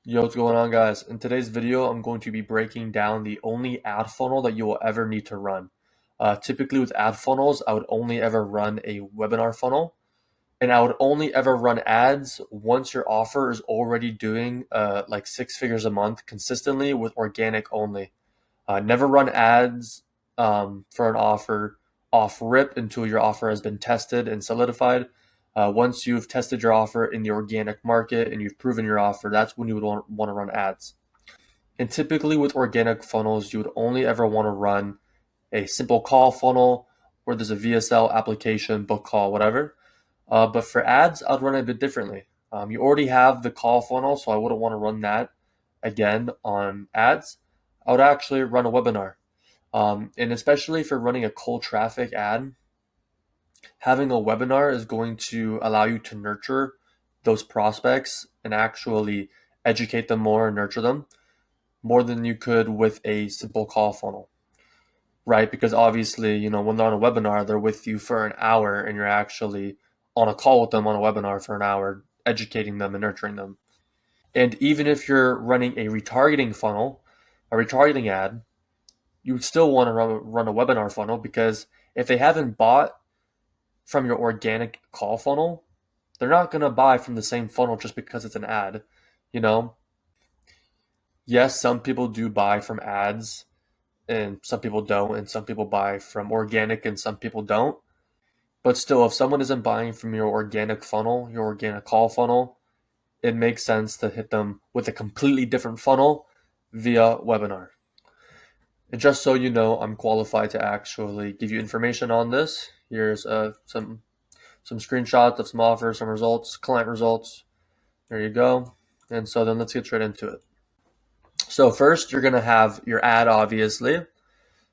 Yo, what's going on, guys? In today's video, I'm going to be breaking down the only ad funnel that you will ever need to run. Typically, with ad funnels, I would only ever run a webinar funnel, and I would only ever run ads once your offer is already doing like six figures a month consistently with organic only. Never run ads for an offer off rip until your offer has been tested and solidified. Once you've tested your offer in the organic market and you've proven your offer, that's when you would want to run ads. And typically with organic funnels, you would only ever want to run a simple call funnel where there's a VSL application, book call, whatever. But for ads, I'd run it a bit differently. You already have the call funnel, so I wouldn't want to run that again on ads. I would actually run a webinar. And especially for running a cold traffic ad, having a webinar is going to allow you to nurture those prospects and actually educate them more and nurture them more than you could with a simple call funnel, right? Because obviously, when they're on a webinar, they're with you for an hour and you're actually on a call with them on a webinar for an hour, educating them and nurturing them. And even if you're running a retargeting funnel, a retargeting ad, you would still want to run a webinar funnel because if they haven't bought from your organic call funnel, they're not going to buy from the same funnel just because it's an ad. You know, yes, some people do buy from ads and some people don't, and some people buy from organic and some people don't. But still, if someone isn't buying from your organic funnel, your organic call funnel, it makes sense to hit them with a completely different funnel via webinar. And just so you know, I'm qualified to actually give you information on this. Here's some screenshots of some offers, some results, client results. There you go. And so then let's get straight into it. So first, you're going to have your ad, obviously.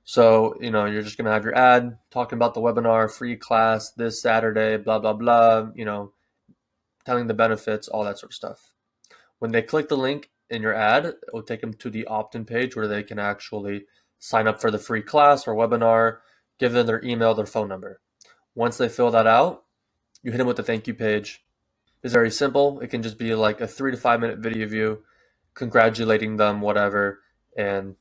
So, you're just going to have your ad talking about the webinar, free class this Saturday, blah, blah, blah, telling the benefits, all that sort of stuff. When they click the link in your ad, it will take them to the opt-in page where they can actually sign up for the free class or webinar, give them their email, their phone number. Once they fill that out, you hit them with the thank you page. It's very simple. It can just be like a 3 to 5 minute video of you congratulating them, whatever, and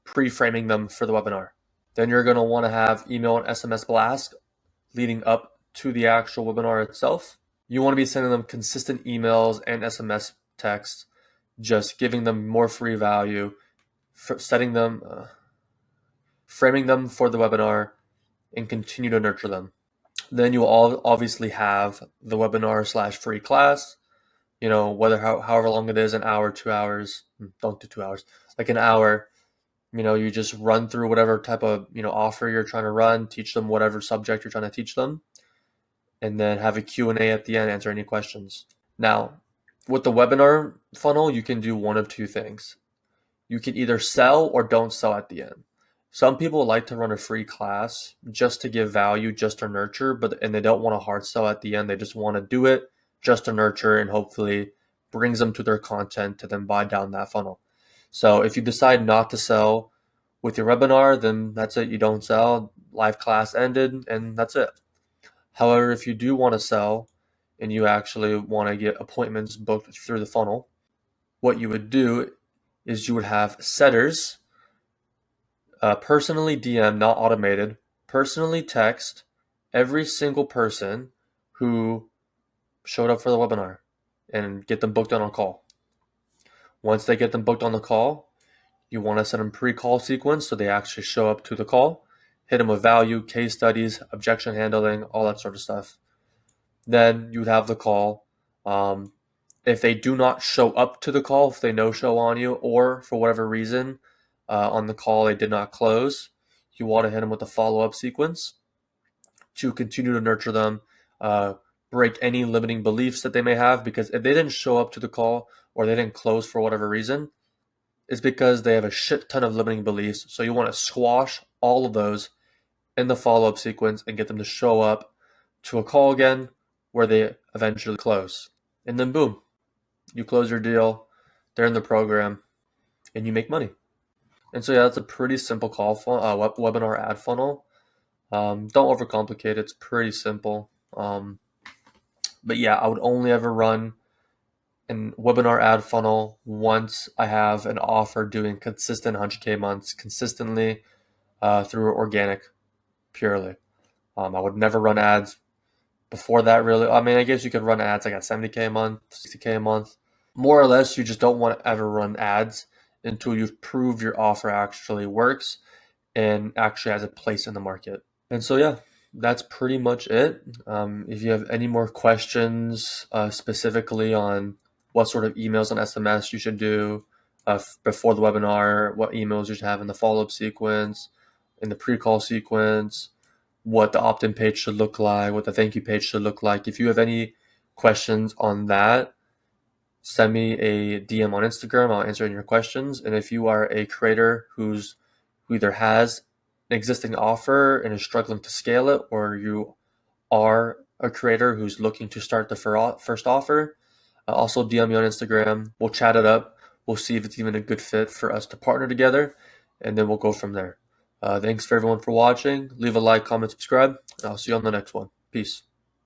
pre-framing them for the webinar. Then you're going to want to have email and SMS blast leading up to the actual webinar itself. You want to be sending them consistent emails and SMS texts, just giving them more free value, setting them, framing them for the webinar, and continue to nurture them. Then you will all obviously have the webinar / free class, however long it is, an hour, 2 hours, don't do 2 hours, like an hour. You just run through whatever type of, offer you're trying to run, teach them whatever subject you're trying to teach them, and then have a Q&A at the end, answer any questions. Now, with the webinar funnel, you can do one of two things. You can either sell or don't sell at the end. Some people like to run a free class just to give value, just to nurture, and they don't want a hard sell at the end. They just want to do it just to nurture and hopefully brings them to their content to then buy down that funnel. So if you decide not to sell with your webinar, then that's it. You don't sell. Live class ended, and that's it. However, if you do want to sell and you actually want to get appointments booked through the funnel, what you would do is you would have setters personally DM, not automated, personally text every single person who showed up for the webinar and get them booked on a call. Once they get them booked on the call, you want to send them pre-call sequence so they actually show up to the call, hit them with value, case studies, objection handling, all that sort of stuff. Then you would have the call. If they do not show up to the call, if they no-show on you, or for whatever reason on the call they did not close, you want to hit them with a follow-up sequence to continue to nurture them, break any limiting beliefs that they may have, because if they didn't show up to the call or they didn't close for whatever reason, it's because they have a shit ton of limiting beliefs. So you want to squash all of those in the follow-up sequence and get them to show up to a call again where they eventually close. And then boom, you close your deal, they're in the program, and you make money. And so yeah, that's a pretty simple webinar ad funnel. Don't overcomplicate it. It's pretty simple. But yeah, I would only ever run an webinar ad funnel once I have an offer doing consistent 100K months consistently through organic purely. I would never run ads before that, really. I mean, I guess you could run ads like at 70K a month, 60K a month. More or less, you just don't want to ever run ads until you've proved your offer actually works and actually has a place in the market. And so, yeah, that's pretty much it. If you have any more questions specifically on what sort of emails and SMS you should do before the webinar, what emails you should have in the follow-up sequence, in the pre-call sequence, what the opt-in page should look like, what the thank you page should look like. If you have any questions on that, send me a DM on Instagram. I'll answer your questions. And if you are a creator who either has an existing offer and is struggling to scale it, or you are a creator who's looking to start the first offer, also DM me on Instagram. We'll chat it up. We'll see if it's even a good fit for us to partner together, and then we'll go from there. Thanks for everyone for watching. Leave a like, comment, subscribe, and I'll see you on the next one. Peace.